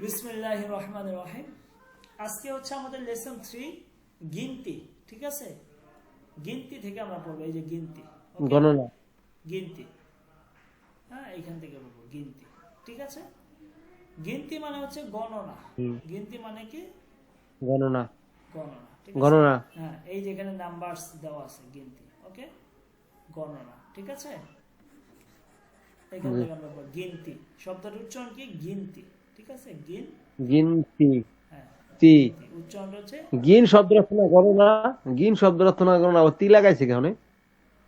বিসমিল্লাহির রহমানির রহিম। আজকে হচ্ছে আমাদের লেসন 3 গিনতি। ঠিক আছে, গিনতি থেকে আমরা পড়বো। এই যে গিনতি, গণনা। গিনতি, হ্যাঁ এইখান থেকে পড়বো গিনতি। ঠিক আছে, গিনতি মানে হচ্ছে গণনা। গিনতি মানে কি? গণনা। গণনা। ঠিক আছে, গণনা। হ্যাঁ এই যেখানে নাম্বারস দেওয়া আছে গিনতি। ওকে, গণনা। ঠিক আছে, এখান থেকে আমরা পড়বো গিনতি। শব্দটার উচ্চারণ কি? গিনতি। ঠিক আছে, গিনতি। হ্যাঁ তি। গিনতি উচ্চারণ হচ্ছে গিন শব্দ রচনা গণনা। গিন শব্দ রচনা গণনা। আবার তি লাগাইছে কেন?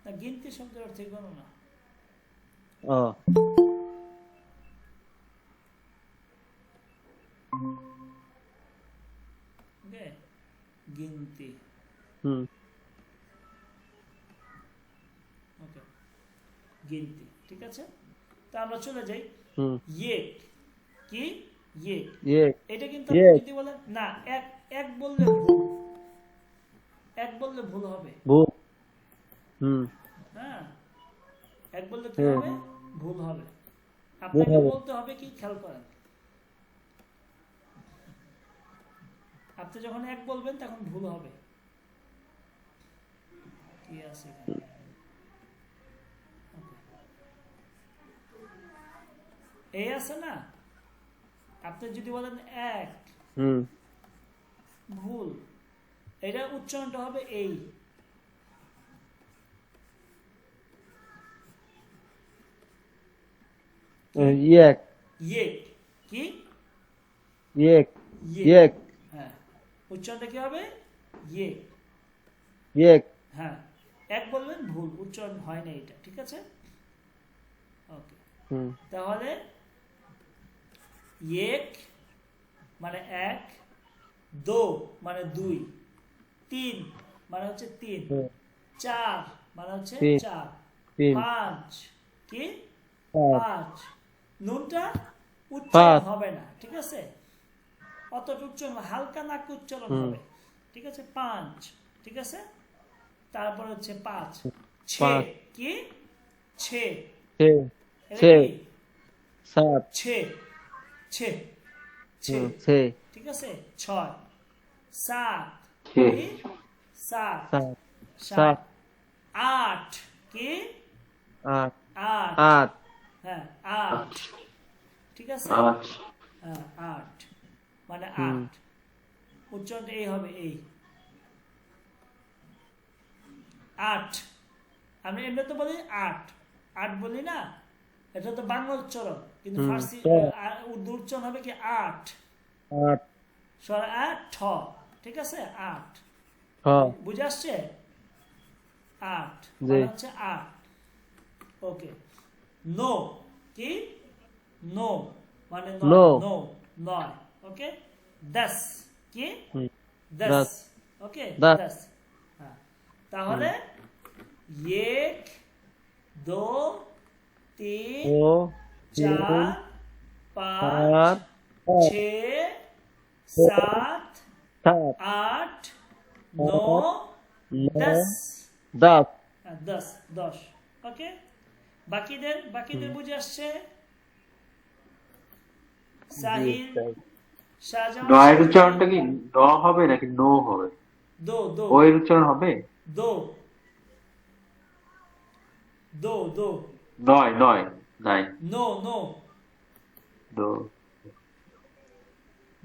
না, গিনতি শব্দের অর্থে গণনা। ও ওকে, গিনতি। হুম ওকে, গিনতি। ঠিক আছে, তা আমরা চলে যাই। হুম ইয়েক কি? ইয়েক। এক এটা কিন্তু আপনি এক যদি বলেন না, এক এক বললে ভুল, এক বললে ভুল হবে। ভূ হুম হ্যাঁ, এক বললে কি হুম হবে? ভুল হবে। ভূ আপনাকে হবে। বলতে হবে কি? খেয়াল করেন, আপনি যখন এক বলবেন তখন ভুল হবে। কি আছে এখানে? এই আছে না, আপনি যদি বলেন এক, হুম ভুল। এটা উচ্চারণটা হবে এই। এক ইয়েক কি? এক ইয়েক। এক হ্যাঁ, উচ্চারণটা কি হবে? ইয়েক। এক হ্যাঁ, এক বলবেন ভুল, উচ্চারণ হয় না এটা। ঠিক আছে, ওকে। হুম তাহলে এক মানে এক, দো মানে দুই, তিন মানে হচ্ছে তিন, হুম, চার মানে হচ্ছে তিন চার, তিন পাঁচ কি? পাঁচ পাঁচ। নুনটা উচ্চারণ পাঁচ হবে না। ঠিক আছে, অতটা উচ্চারণ, হালকা নাক উচ্চারণ হুম হবে। ঠিক আছে, পাঁচ। ঠিক আছে, তারপর হচ্ছে পাঁচ। ছে পাঁচ কি? ছে। ছে এটা ছে কি? সাত ছে, ছে, ছে। হুম ছে ঠিক আছে, ছয়। সাত ছে কি? সাত, সাত সাত। সাত আট কি? আট আট। আট হ্যাঁ, আট। ঠিক আছে, আট হ্যাঁ আট মানে হুম আট। উচ্চারণটা এই হবে, এই আট। আমরা এমনি তো বলি আট, আট বলি না, এটা তো বাংলা উচ্চারণ, কিন্তু হুম ফার্সি উর্দু উচ্চারণ হবে কি? আট। আট স্বর আট ঠ। ঠিক আছে, আট। ছ বুঝে আসছে? আট জি মানে হচ্ছে আট। ওকে, নো কি? নো মানে নয়। নো নো, নয়। ওকে, দশ কি? হুম দশ। দশ ওকে, দশ দশ। হ্যাঁ, হুম তাহলে এক, দো, তিন, ও চার, তিন পাঁচ, চার পাঁচ ছে, ছয় সাত, সাত আট, ন, আট নয় দশ। দশ হ্যাঁ, দশ, দশ। ওকে, বাকিদের হুম বুঝে আসছে? জি সাহিল, তাই শাহজাহান, ডয়ের শিবলি, উচ্চারণটা কি ড হবে নাকি নো হবে? দো, দো, ও এর উচ্চারণ হবে? দো, দো, দো, নয় নয় নাই নো, নো, দো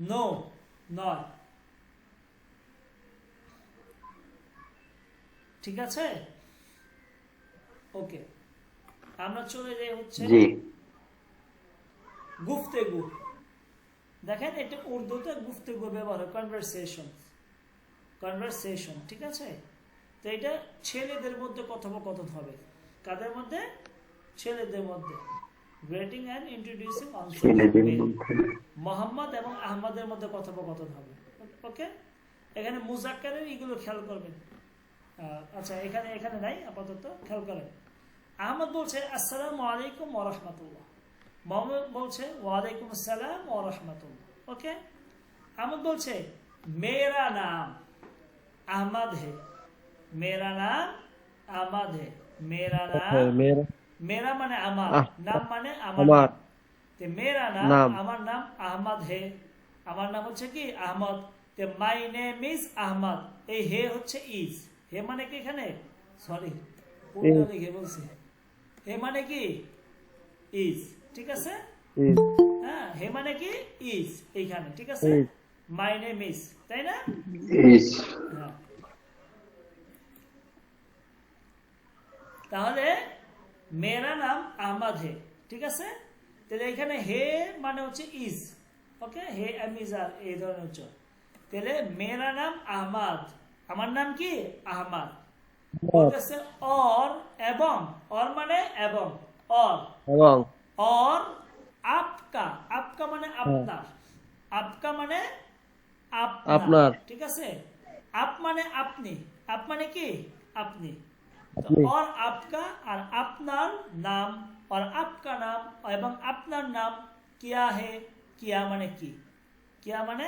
নো, নয়। ঠিক আছে, ওকে। আমরা চলে যাই হচ্ছে জি গুফতেগু। দেখেন, এটা উর্দুতে গুফতেগু ব্যবহার হয়, কনভারসেশন, কনভারসেশন। ঠিক আছে, তো এটা ছেলেদের মধ্যে কথোপকথন হবে। কাদের মধ্যে? ছেলেদের মধ্যে। গ্রেটিং অ্যান্ড ইন্ট্রোডিউসিং অনসেলফ, ছেলেদের মেল। মধ্যে মোহাম্মদ এবং আহমদের মধ্যে কথোপকথন হবে। ওকে, এখানে মুজাক্কারের এগুলো খেয়াল করবেন। আচ্ছা, এখানে এখানে নাই আপাতত, খেয়াল করেন। আহমদ বলছে আসসালামু আলাইকুম ওয়া রাহমাতুল্লাহ, মোহাম্মদ বলছে ওয়ালাইকুম আসসালাম ওয়া রাহমাতুল্লাহ। ওকে, আহমদ বলছে মেরা নাম আহমদ হে, मेरा नाम अहमद है, मेरा नाम, মেয়েরা मेरा माने আমার, আহ নাম মানে আমার আমার নাম। তে মেরা নাম নাম। আমার নাম আহমদ হে, আমার নাম হচ্ছে কি আহমদ। তে মাই নেম ইজ আহমদ, এই হে হচ্ছে ইজ, হে মানে কি এখানে সরি পুরো লিখে বলছি, হে মানে কি ইজ, ঠিক আছে। is, হ্যাঁ হে মানে কি ইজ এইখানে, ঠিক আছে। is, মাই নেম ইজ, তাই না? ইজ। হ্যাঁ। তাহলে মেরা নাম আহমদ হে, ঠিক আছে। তাহলে এখানে হে মানে হচ্ছে ইজ, ওকে, হে এম ইজ আর এই ধরনের হচ্ছে। তাহলে মেরা নাম আহমদ, আমার নাম কি আহমদ। বলতেছে और এবং, और মানে এবং, और এবং और आपका, आपका মানে আপনার, आपका মানে আপনার, আপনার। ঠিক আছে। আপ মানে আপনি, আপ মানে কি আপনি। তো আপনি। और आपका আর আপনার নাম, और आपका নাম এবং আপনার নাম কিয়া হে, কিয়া মানে কি, কিয়া মানে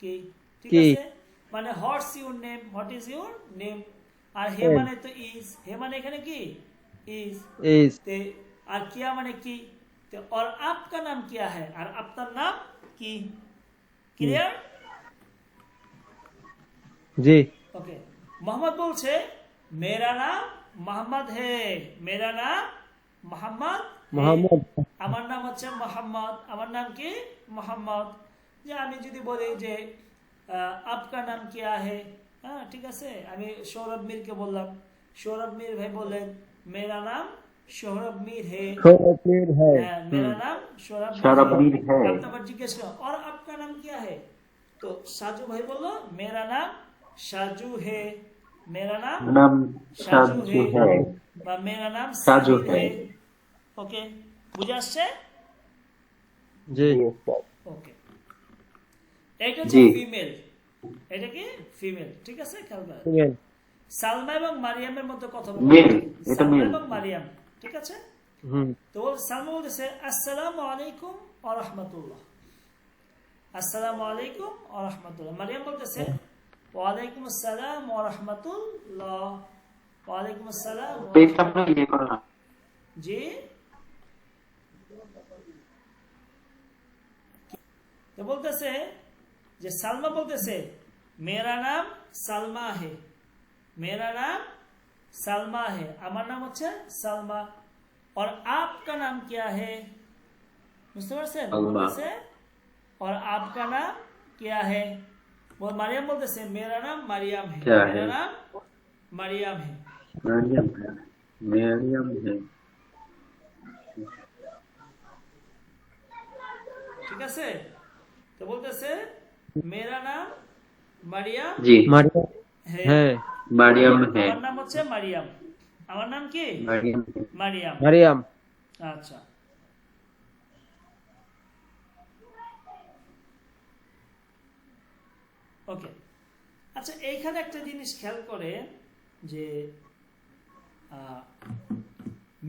কি, ঠিক কি? আছে। মানে what's your name, what is your name. আর হে Name. মানে তো ইজ, হে মানে এখানে কি ইজ। is, ते আর কিয়া মানে কি, ते और आपका नाम क्या है আর আপনার নাম কি, ক্লিয়ার? জি, ওকে। মোহাম্মদ বলছে মেরা নাম মোহাম্মদ হে, মেরা নাম মোহাম্মদ হে। মোহাম্মদ। আমার নাম হচ্ছে মোহাম্মদ, আমার নাম কি মোহাম্মদ। যে আমি যদি বলি যে আপকা নাম কিয়া হে, হ্যাঁ ঠিক আছে, আমি সৌরভ মিরকে বললাম, সৌরভ মির ভাই বললেন মেরা নাম সৌরভ মির হে, সৌরভীর है। হ্যাঁ মেরা নাম সৌরভ সৌরভ মির है। আপনি আবার জিজ্ঞেস করেন और आपका नाम क्या है, তো সাজু ভাই বললো মেরা নাম সাজু হে, মেরা নাম নাম সাজু সাজু হে है। বা মেরা নাম সাজু সাহিদ হে। হে। ওকে, বুঝে আসছে? জি, ওকে, এটা হচ্ছে জি। ফিমেল, এটা কি ফিমেল, ঠিক আছে। খেয়াল করেন female, সালমা এবং মারিয়ামের মধ্যে কথা বলতে Male, হবে। এটা সালমা male। এবং মারিয়াম, ঠিক আছে। হুম, তো সালমা বলতেছে আসসালামু আলাইকুম ওয়া রাহমাতুল্লাহ, আসসালামু আলাইকুম ওয়া রাহমাতুল্লাহ। মারিয়াম বলতেছে ওয়া আলাইকুম আসসালাম ওয়া রাহমাতুল্লাহ, ওয়া আলাইকুম আসসালাম ওয়া পেজটা আমরা ইয়ে করো না। জি। তো বলতেছে যে সালমা বলতেছে মেরা নাম সালমা হে, মেরা নাম সালমা হে, আমার নাম হচ্ছে সালমা। और आपका नाम क्या है, বুঝতে পারছেন? সালমা। বলতেছে और आपका नाम क्या है, वो মারিয়াম বলতেছে मेरा नाम মারিয়াম है, क्या मेरा है? नाम মারিয়াম है, मरियम है। मरियम है। ঠিক আছে। তো বলতেছে मेरा नाम মারিয়াম জি। মারিয়াম है, है, मरियम है। আমার নাম হচ্ছে মারিয়াম, আমার নাম কি मरियम है। মারিয়াম। মারিয়াম, আচ্ছা, ওকে। আচ্ছা এইখানে একটা জিনিস খেয়াল করে যে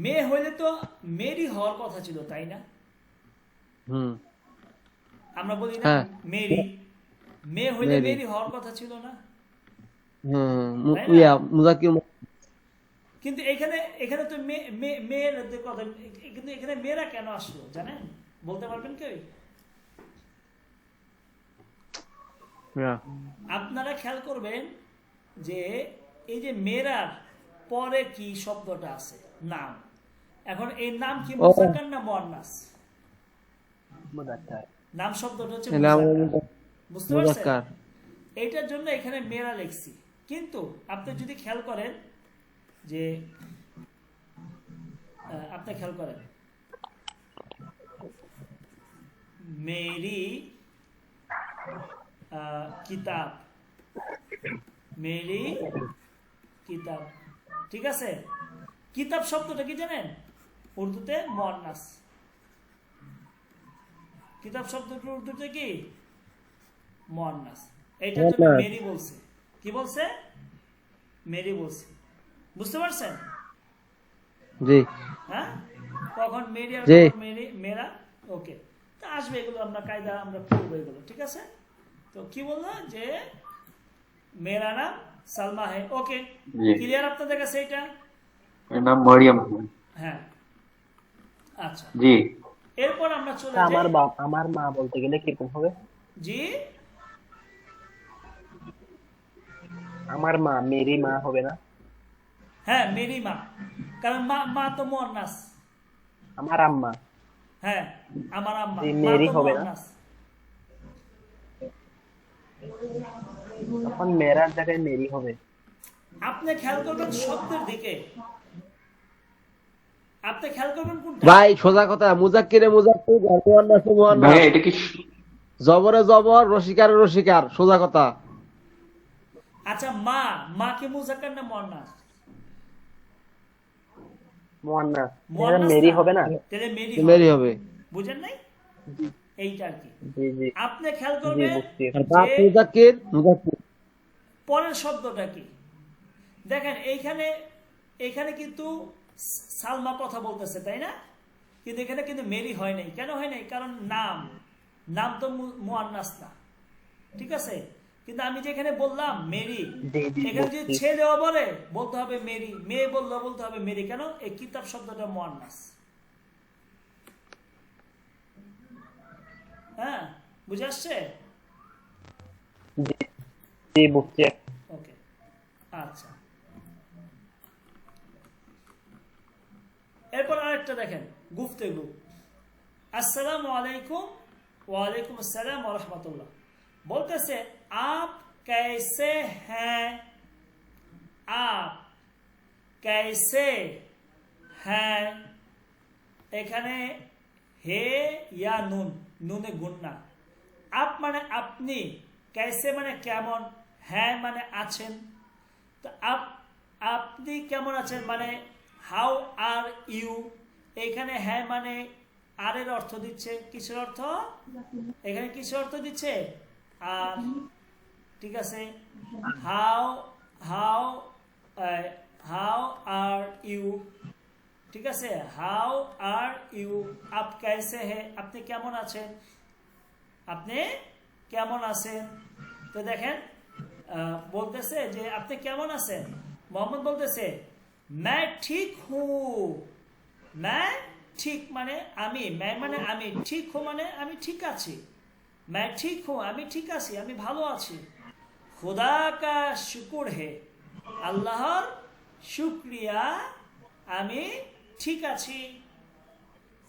মেয়ে হইলে তো মেরি হওয়ার কথা ছিল, তাই না? হুম, আমরা বলি না হ্যাঁ। মেরি, মেয়ে হইলে মেরি। মেরি হওয়ার কথা ছিল না, হুম, তাই না? ইয়া মুজাক্কির, কিন্তু এখানে এখানে তো মেয়ের কথা, কিন্তু এখানে মেয়েরা কেন আসলো জানেন, বলতে পারবেন কেউ? ইয়া, আপনারা খেয়াল করবেন যে এই যে মেয়েরার পরে কি শব্দটা আছে নাম, এখন এই নাম কি মুজাক্কার না মুয়ান্নাস? নাম শব্দটা হচ্ছে তাহলে আমরা মুজাক্কার, বুঝতে পারছেন? মুজাক্কার, এইটার জন্য এখানে মেয়েরা লিখছি। কিন্তু আপনি যদি খেয়াল করেন যে আপনি খেয়াল করেন মেরি কিতাব, মেরি কিতাব, ঠিক আছে। কিতাব শব্দটা কি জানেন? উর্দুতে মুয়ান্নাস। কিতাব শব্দটা উর্দুতে কি মুয়ান্নাস। এইটার জন্য মুয়ান্নাস। মেরি বলছে, কি বলছে? মেরি বলছে, বুঝতে পারছেন? জি, হ্যাঁ, কখন মেরি আর জি। কখন মেরি মেরা। ওকে, তা আসবে এগুলো, আমরা কায়দা আমরা পড়বো এগুলো, ঠিক আছে। তো কি বললো যে মেরা নাম সালমা হে, ওকে জি। ক্লিয়ার আপনাদের কাছে এটা? मेरा नाम मरियम है। হ্যাঁ, আচ্ছা। जी। এরপর আমরা চলে আমার যাই। বাপ আমার মা বলতে গেলে কিরকম হবে? জি, আমার মা, মেরি মা হবে না? হ্যাঁ মেরি মা, কারণ মা মা তো মুয়ান্নাস। আমার আম্মা, হ্যাঁ আমার আম্মা, জি, মা মেরি তো হবে না? মুয়ান্নাস। তখন মেরার জায়গায় মেরি হবে। আপনি খেয়াল করবেন শব্দের দিকে, আপনি খেয়াল করবেন কোনটা। ভাই সোজা কথা, মুজাক্কিরে মুজাক্কির, আর মুয়ান্নাসে মুয়ান্নাস, ভাইয়া এটা কি জবরে জবর, রসিকারে রসিকার, সোজা কথা। আচ্ছা মা কি মুজাক্কার না মুয়ান্নাস? মুয়ান্নাস, মুয়ান্নাস মেরি না? হবে না? তাহলে মেরি মেরি হবে। বুঝেন নাই? এইটা আর কি জি জি আপনি খেয়াল জি, করবেন বুঝছি। আর বাপ যে মুজাক্কির মুজাক্কির। পরের শব্দটা কি। দেখেন এইখানে এখানে কিন্তু সালমা কথা বলতেছে, তাই না? কিন্তু এখানে কিন্তু মেরি হয় নাই। কেন হয় নাই? কারণ নাম তো মুয়ান্নাস না, ঠিক আছে? কিন্তু আমি যেখানে বললাম মেরি, জি জি, এখানে যদি বুঝছি। ছেলেও বলে বলতে হবে মেরি, মেয়ে বললেও বলতে হবে মেরি। কেন? এই কিতাব শব্দটা মুয়ান্নাস। হ্যাঁ, বুঝে আসছে? জি জি, বুঝছি। ওকে, আচ্ছা। এরপর আরেকটা দেখেন, গুফতেগু। আসসালামু আলাইকুম, ওয়ালাইকুম আসসালাম ওয়া রাহমাতুল্লাহ। বলতেছে আপ कैसे हैं, आप कैसे हैं। এখানে হে ইয়া নুন, নুনে গুন্না। আপ মানে আপনি, कैसे মানে কেমন, হ্যাঁ মানে আছেন। তো আপনি কেমন আছেন মানে হাউ আর ইউ। এখানে হ্যাঁ মানে আর এর অর্থ দিচ্ছে, কিসের অর্থ? এখানে কিসের অর্থ দিচ্ছে? আর, ঠিক আছে। How how how are you, ঠিক আছে। হাউ আর ইউ, আপ कैसे है, আপনি কেমন আছেন, আপনি কেমন আছেন। তো দেখেন বলতেছে যে আপনি কেমন আছেন। মোহাম্মদ বলতেছে मैं ठीक हूँ। मैं ঠিক মানে আমি, मैं মানে আমি, ঠিক হো মানে আমি ঠিক আছি। मैं ठीक हूँ, আমি ঠিক আছি, আমি ভালো আছি। खुदा का शुक्र है, আল্লাহর শুকরিয়া আমি ঠিক আছি।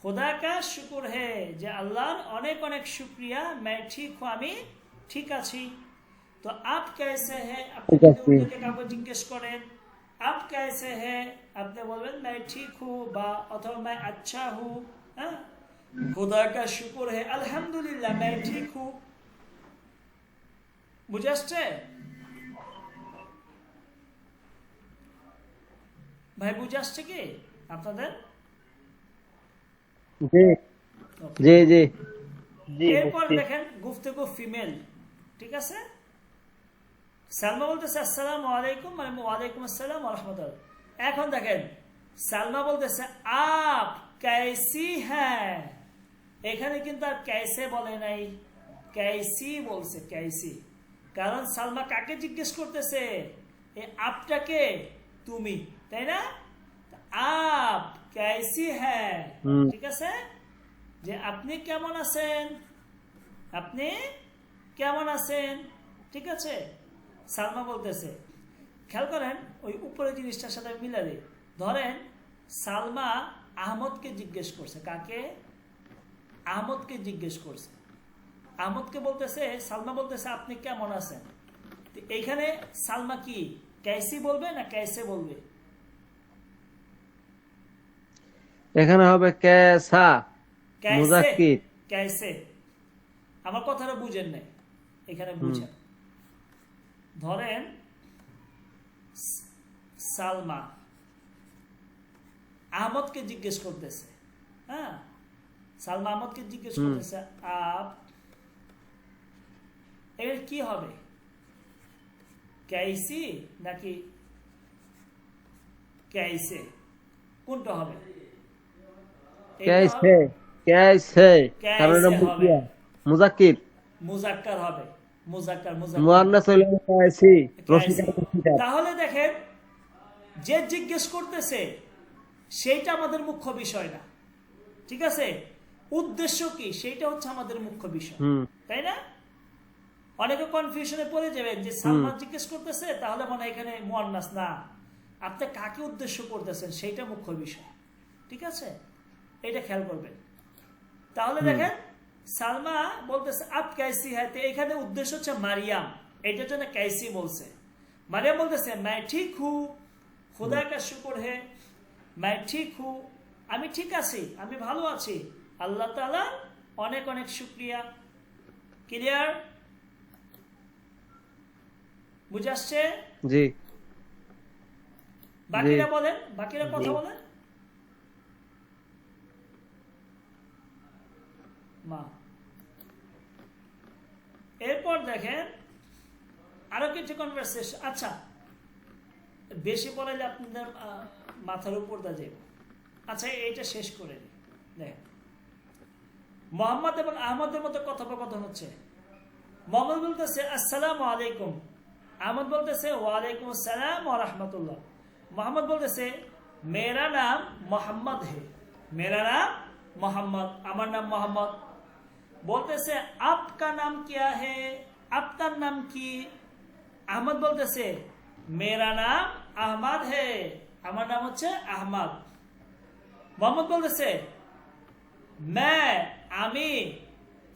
खुदा का शुक्र है, যে আল্লাহর অনেক অনেক শুকরিয়া। मैं ठीक हूँ, আমি ঠিক আছি। তো आप कैसे हैं, আপনি যদি অন্যকে কাউকে জিজ্ঞেস করেন आप कैसे हैं, আপনি বলবেন मैं ठीक हूँ বা অথবা मैं अच्छा हूँ। হ্যাঁ, खुदा का शुक्र है, अल्हम्दुलिल्लाह मैं ठीक हूँ। বুঝে আসছে ভাই? বুঝে আসছে কি আপনাদের? জি জি জি। জি, এরপর বুঝছি। দেখেন গুফতেগু ফিমেল, ঠিক আছে। সালমা বলতেছে আসসালামু আলাইকুম, মানে ওয়ালাইকুম আসসালাম ওয়া রাহমাতুল্লাহ। এখন দেখেন সালমা বলতেছে আপ कैसी हैं। এখানে কিন্তু আর कैसे বলে নাই, कैसी বলছে, कैसी। কারণ সালমা কাকে জিজ্ঞেস করতেছে? এই আপটাকে, তুমি, তাই না? আপ कैसी हैं, ঠিক আছে, যে আপনি কেমন আছেন, আপনি কেমন আছেন, ঠিক আছে। সালমা বলতেছে, খেয়াল করেন ওই উপরের জিনিসটার সাথে মিলা দিই। ধরেন সালমা আহমদকে জিজ্ঞেস করছে, কাকে? আহমদকে জিজ্ঞেস করছে। আহমদকে বলতেছে, সালমা বলতেছে আপনি কেমন আছেন। তো এইখানে সালমা কি कैसी বলবে না कैसे বলবে? এখানে হবে কেসা कैसे, মুজাক্কির। कैसे। আমার কথাটা বুঝেন নাই, এখানে বুঝেন। ধরেন সালমা আহমদকে জিজ্ঞেস করতেছে, হ্যাঁ, সালমা আহমদকে জিজ্ঞেস করতেছে আপ, এর কি হবে? कैसी নাকি कैसे, কোনটা হবে? কেসে কেসে, কারণ এটা कैसे হবে, মুজাক্কির। মুজাক্কার হবে, মুজাক্কার মুয়ান্নাস হইলে কেসি, রসিকার রসিকার। তাহলে দেখেন যে জিজ্ঞেস করতেছে সেইটা আমাদের মুখ্য বিষয় না, ঠিক আছে। উদ্দেশ্য কি সেটা হচ্ছে আমাদের মুখ্য বিষয়, হুম তাই না? অনেকে কনফিউশনে পড়ে যাবেন যে সালমান জিজ্ঞেস করতেছে তাহলে মনে হয় এখানে মুয়ান্নাস না, আপনি কাকে উদ্দেশ্য করতেছেন সেইটা মুখ্য বিষয়, ঠিক আছে? এটা খেয়াল করবেন। তাহলে দেখেন সালমা বলতেছে আপ कैसी है, তো এখানে উদ্দেশ্য হচ্ছে মারিয়াম, এটার জন্য कैसी বলছে। মারিয়াম বলতেছে मैं ठीक हूँ, खुदा का शुक्र है, मैं ठीक हूँ, আমি ঠিক আছি, আমি ভালো আছি, আল্লাহ তাআলা অনেক অনেক শুকরিয়া। ক্লিয়ার? বুঝে আসছে? জি বাকিরা বলেন, বাকিরা কথা বলেন। মা, এরপর দেখেন আরো কিছু কনভারসেশন। আচ্ছা, বেশি পড়াইলে আপনাদের মাথার উপর দা যাবে। আচ্ছা, এইটা শেষ করে নিই। দেখেন মোহাম্মদ এবং আহমদের মধ্যে কথোপকথন হচ্ছে। মোহাম্মদ বলতেছে আসসালামু আলাইকুম, আহমদ বলতেছে ওয়ালাইকুম আসসালাম ওয়া রাহমাতুল্লাহ। मोहम्मद बोलते से मेरा नाम मोहम्मद है, मेरा नाम मोहम्मद, আমার নাম মোহাম্মদ। बोलते से आपका नाम क्या है, আপনার নাম কি? আহমদ বলতে से मेरा नाम अहमद है, আমার নাম হচ্ছে আহমদ। মোহাম্মদ বলতে से मैं আমি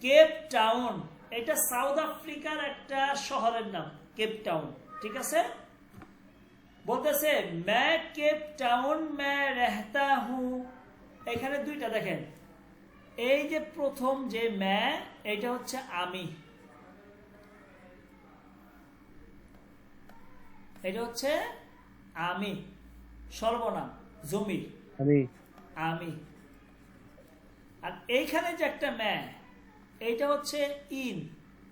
কেপ টাউন, এটা সাউথ আফ্রিকার একটা শহরের নাম কেপ টাউন, ঠিক আছে? বলতেছে मैं केप टाउन में रहता हूँ, এখানে দুইটা দেখেন, এই যে প্রথম যে मैं, এটা হচ্ছে আমি, এটা হচ্ছে আমি, সর্বনাম জমির আমি। আর এইখানে যে একটা मैं, এইটা হচ্ছে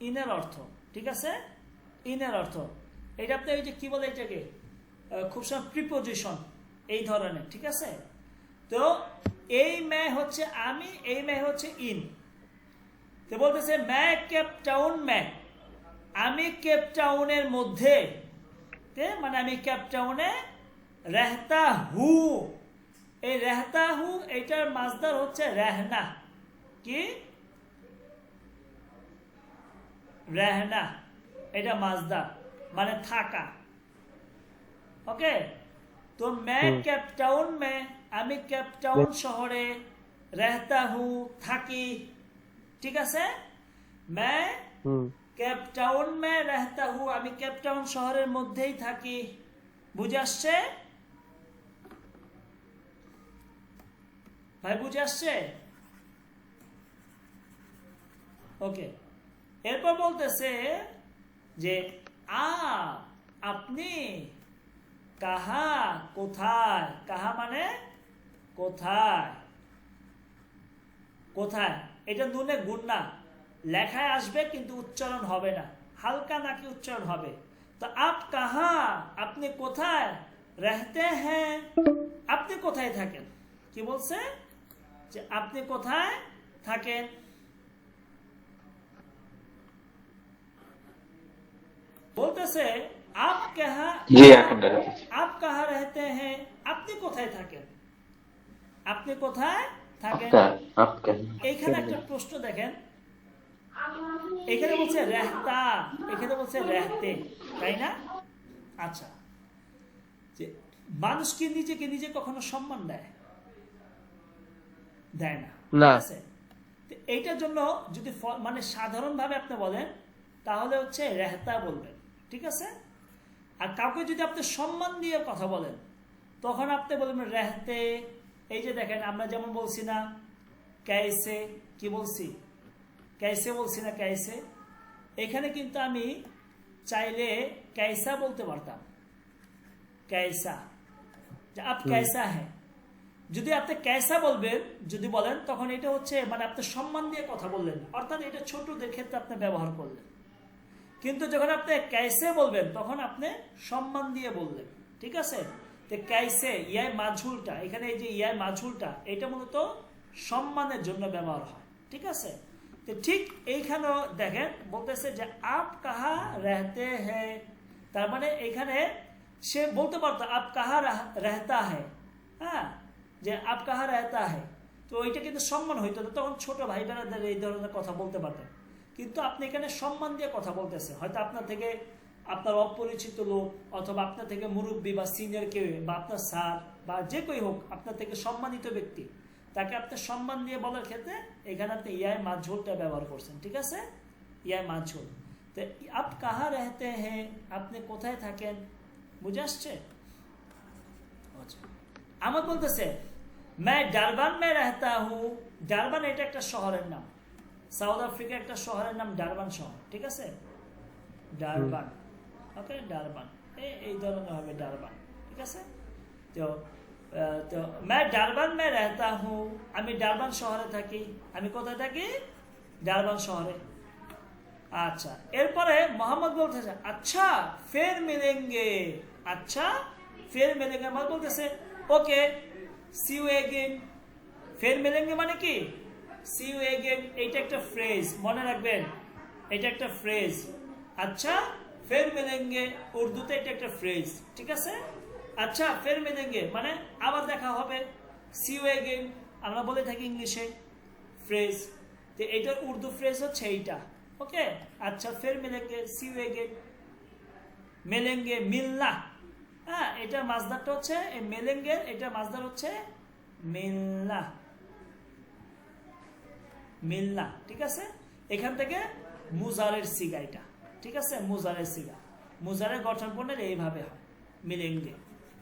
ইনের অর্থ, ঠিক আছে? ইনের অর্থ এটা আপনি ওই যে কি বলে এটাকে খুব সময় প্রিপোজিশন এই ধরনের, ঠিক আছে? তো এই मैं হচ্ছে আমি, এই मैं হচ্ছে ইন। তো বলতেছে मैं কেপ টাউন में, আমি কেপ টাউনের মধ্যে, মানে আমি কেপ টাউনে रहता हूँ, এই रहता हूँ এটার মাসদার হচ্ছে रहना, কি रहना, এটা মাসদার মানে থাকা। ओके, तो मैं केप टाउन में, আমি কেপ টাউন শহরে रहता हूँ থাকি, ঠিক আছে? मैं কেপ টাউন में रहता हूँ, আমি কেপ টাউন শহরের মধ্যেই থাকি। বুঝে আসছে ভাই? বুঝে আসছে? ওকে, এরপর বলতেছে যে আপনি কাহা কোথায়, কাহা মানে কোথায়, কোথায়, এটা নুনে গুন্না, লেখায় আসবে কিন্তু উচ্চারণ হবে না, হালকা নাকি উচ্চারণ হবে। তো আপ কাহা, আপনি কোথায়, रहते हैं, আপনি কোথায় থাকেন, কি বলছে যে আপনি কোথায় থাকেন। বলতেছে आप कहाँ, जी आप कहाँ रहते हैं, আপনি কোথায় থাকেন, আপনি কোথায় থাকেন। এইখানে একটা প্রশ্ন দেখেন, এখানে বলছে रहता, এখানে বলছে रहते, তাই না? আচ্ছা, যে মানুষ কি নিজেকে নিজে কখনো সম্মান দেয়? দেয় না, ঠিক আছে? তো এইটার জন্য যদি মানে সাধারণভাবে আপনি বলেন তাহলে হচ্ছে रहता বলবেন, ঠিক আছে? আর কাউকে যদি আপনি সম্মান দিয়ে কথা বলেন তখন আপনি বলবেন रहते। এই যে দেখেন আমরা যেমন বলছি না कैसे, কি বলছি कैसे বলছি না कैसे, এখানে কিন্তু আমি চাইলে कैसा বলতে পারতাম, कैसा, যে आप कैसा है। যদি আপনি कैसा বলবেন, যদি বলেন তখন এটা হচ্ছে মানে আপনি সম্মান দিয়ে কথা বললেন, অর্থাৎ এটা ছোটদের ক্ষেত্রে আপনি ব্যবহার করলেন। কিন্তু যখন আপনি कैसे বলবেন তখন আপনি সম্মান দিয়ে বললেন, ঠিক আছে? তো कैसे ইয়ায় মাঝুলটা, এখানে এই যে ইয়ায় মাঝুলটা, এটা মূলত সম্মানের জন্য ব্যবহার হয়, ঠিক আছে? তো ঠিক এইখানেও দেখেন বলতেছে যে आप कहाँ रहते हैं, তার মানে এখানে সে বলতে পারতো आप कहाँ रहता है, হ্যাঁ, যে आप कहाँ रहता है, তো ওইটা কিন্তু সম্মান হইতো না, তখন ছোট ভাই বোনেদের এই ধরনের কথা বলতে পারতেন। কিন্তু আপনি এখানে সম্মান দিয়ে কথা বলতেছেন, হয়তো আপনার থেকে আপনার অপরিচিত লোক অথবা আপনার থেকে মুরব্বী বা সিনিয়র কেউ বা আপনার স্যার বা যে কেউ হোক, আপনার থেকে সম্মানিত ব্যক্তি, তাকে আপনি সম্মান দিয়ে বলার ক্ষেত্রে এখানে আপনি ইয়ায় মাঝঝোলটা ব্যবহার করছেন, ঠিক আছে? ইয়ায় মাঝঝোল। তো আপ কাহা রহতে হ্যাঁ, আপনি কোথায় থাকেন, বুঝে আসছে? আচ্ছা, আমার বলতেছে मैं ডারবান में रहता हूँ। ডারবান এটা একটা শহরের নাম, সাউথ আফ্রিকা একটা শহরের নাম ডারবান শহর, ঠিক আছে? ডারবান, ওকে, ডারবান এই ধরনের হবে ডারবান, ঠিক আছে? তো তো मैं ডারবান में रहता हूँ, আমি ডারবান শহরে থাকি। আমি কোথায় থাকি? ডারবান শহরে। আচ্ছা, এরপরে মোহাম্মদ বলতেছে আচ্ছা ফের মিলেঙ্গে। আচ্ছা ফের মিলেঙ্গে মানে বলতেছে ওকে সি ইউ এগেইন। ফের মিলেঙ্গে মানে কি? সি ইউ এগেইন, এইটা একটা ফ্রেজ, মনে রাখবেন, এটা একটা ফ্রেজ। আচ্ছা ফের মিলেঙ্গে উর্দুতে এটা একটা ফ্রেজ, ঠিক আছে? আচ্ছা ফের মিলেঙ্গে মানে আবার দেখা হবে। সি ইউ এগেইন আমরা বলে থাকি ইংলিশে ফ্রেজ, তো এটার উর্দু ফ্রেজ হচ্ছে এইটা, ওকে? আচ্ছা ফের মিলেঙ্গে, সি ইউ এগেইন। মিলেঙ্গে মিলনা, হ্যাঁ, এটা মাজদারটা হচ্ছে এই মেলেঙ্গের, এটা মাজদার হচ্ছে মিলনা, মিলনা, ঠিক আছে? এখান থেকে মুজারের সিগা এটা, ঠিক আছে? মুজারের সিগা, মুজারের গঠন পণ্যের এইভাবে হয় মিলেঙ্গে,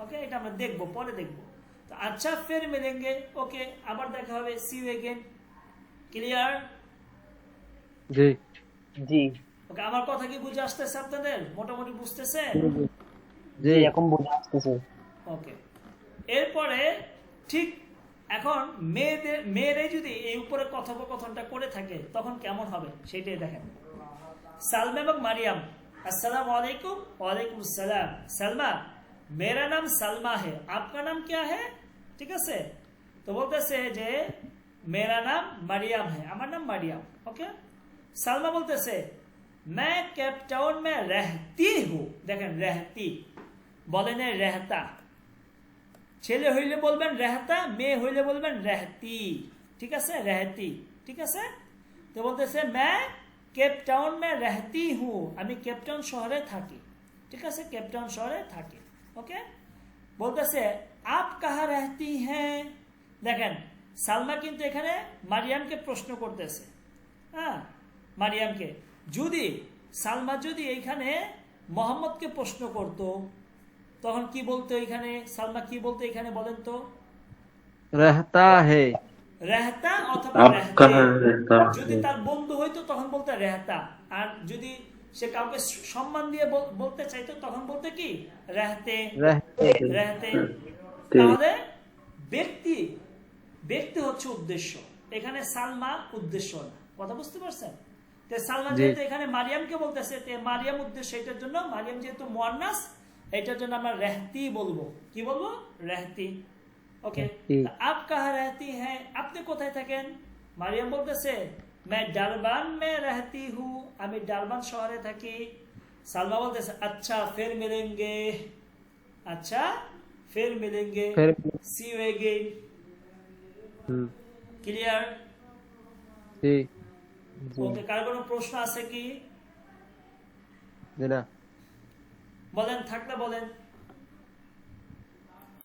ওকে? এটা আমরা দেখবো, পরে দেখবো। তো আচ্ছা ফের মিলেঙ্গে, ওকে, আবার দেখা হবে, সি ইউ এগেইন। ক্লিয়ার? জি জি ওকে, আমার কথা কি বুঝে আসতেছে আপনাদের? মোটামুটি বুঝতেছে? জি এখন বোঝা আসতেছে। ওকে, এরপরে ঠিক এখন মেয়েরে যদি এই উপরে কথোপকথনটা করে থাকে তখন কেমন হবে সেটাই দেখেন। সালমা এবং মারিয়াম, अस्सलाम वालेकुम। वालेकुम सलाम। सलमा, मेरा नाम सलमा है, आपका नाम क्या है? ঠিক আছে? তো বলতেছে যে मेरा नाम মারিয়াম है, আমার নাম মারিয়াম, ওকে? সালমা বলতেছে मैं केप टाउन में रहती हूँ। দেখেন रहती বলেন রেহতা, ছেলে হইলে বলবেন রেহতা, মেয়ে হইলে বলবেন রেহতি, ঠিক আছে? রেহতি, ঠিক আছে? তো বলতেছে मैं কেপ টাউন में रहती हूँ, আমি কেপ টাউন শহরে থাকি, ঠিক আছে? কেপ টাউন শহরে থাকি, ওকে? বলতেছে आप कहाँ रहती हैं। দেখেন সালমা কিন্তু এখানে মারিয়ামকে প্রশ্ন করতেছে, হ্যাঁ, মারিয়ামকে। যদি সালমা যদি এইখানে মোহাম্মদকে প্রশ্ন করতো তখন কি বলতো? এখানে সালমা কি বলতো এখানে বলেন তো? रहता है। রেহতা অথবা आप রেহতে। कहाँ रहता যদি है? তার বন্ধু হইতো তখন বলতে রেহতা, আর যদি সে কাউকে সম্মান দিয়ে বলতে চাইতো তখন বলতে কি? রেহতে, रहते রেহতে। তে। তাহলে ব্যক্তি, ব্যক্তি হচ্ছে উদ্দেশ্য, এখানে সালমা উদ্দেশ্য না। কথা বুঝতে পারছেন? তো সালমা জি। যেহেতু এখানে মারিয়ামকে বলতেছে, তে মারিয়াম উদ্দেশ্য, এটার জন্য মারিয়াম যেহেতু মুয়ান্নাস, এটার জন্য আমরা রেহতি বলবো। কি বলবো? রেহতি, ওকে? জি। আপ কাহা রেহতি হ্যাঁ, আপনি কোথায় থাকেন? মারিয়াম বলতেছে मैं ডারবান में रहती हूँ, আমি ডারবান শহরে থাকি। সালমা বলতেছে আচ্ছা ফির মিলেंगे। আচ্ছা ফির মিলেंगे, फिर see you again। ক্লিয়ার? जी ওকে, কার কোনো প্রশ্ন আছে কি? जी ना বলেন, থাকলে বলেন।